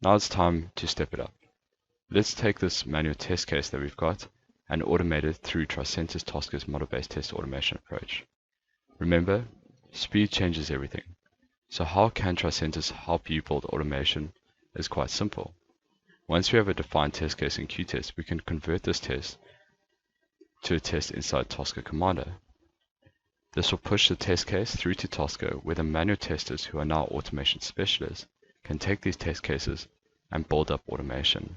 Now it's time to step it up. Let's take this manual test case that we've got and automate it through Tricentis Tosca's model-based test automation approach. Remember, speed changes everything. So how can Tricentis help you build automation is quite simple. Once we have a defined test case in qTest, we can convert this test to a test inside Tosca Commander. This will push the test case through to Tosca, where the manual testers, who are now automation specialists, can take these test cases and build up automation.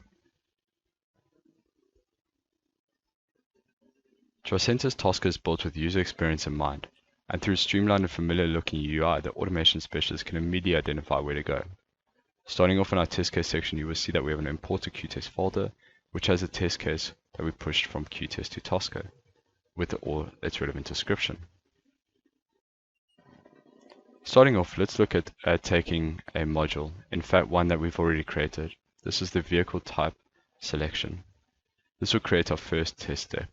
Tricentis Tosca is built with user experience in mind, and through a streamlined and familiar looking UI, the automation specialist can immediately identify where to go. Starting off in our test case section, you will see that we have an imported qTest folder, which has a test case that we pushed from qTest to Tosca, with all its relevant description. Starting off, let's look at taking a module, in fact one that we've already created. This is the vehicle type selection. This will create our first test step.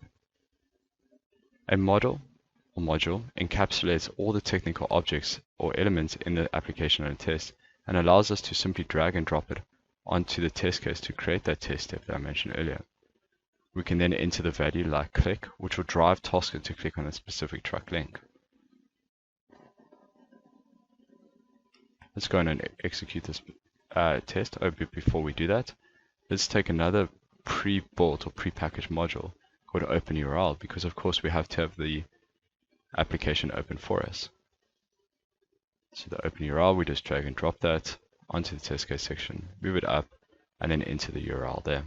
A model or module encapsulates all the technical objects or elements in the application and test, and allows us to simply drag and drop it onto the test case to create that test step that I mentioned earlier. We can then enter the value like click, which will drive Tosca to click on a specific truck link. Let's go in and execute this test. Before we do that, let's take another pre-built or pre-packaged module called OpenURL, because of course we have to have the application open for us. So the OpenURL, we just drag and drop that onto the test case section, move it up, and then enter the URL there.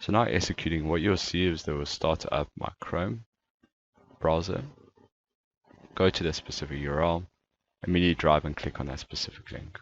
So now executing, what you'll see is that we'll start up my Chrome browser, go to that specific URL, immediately drive and click on that specific link.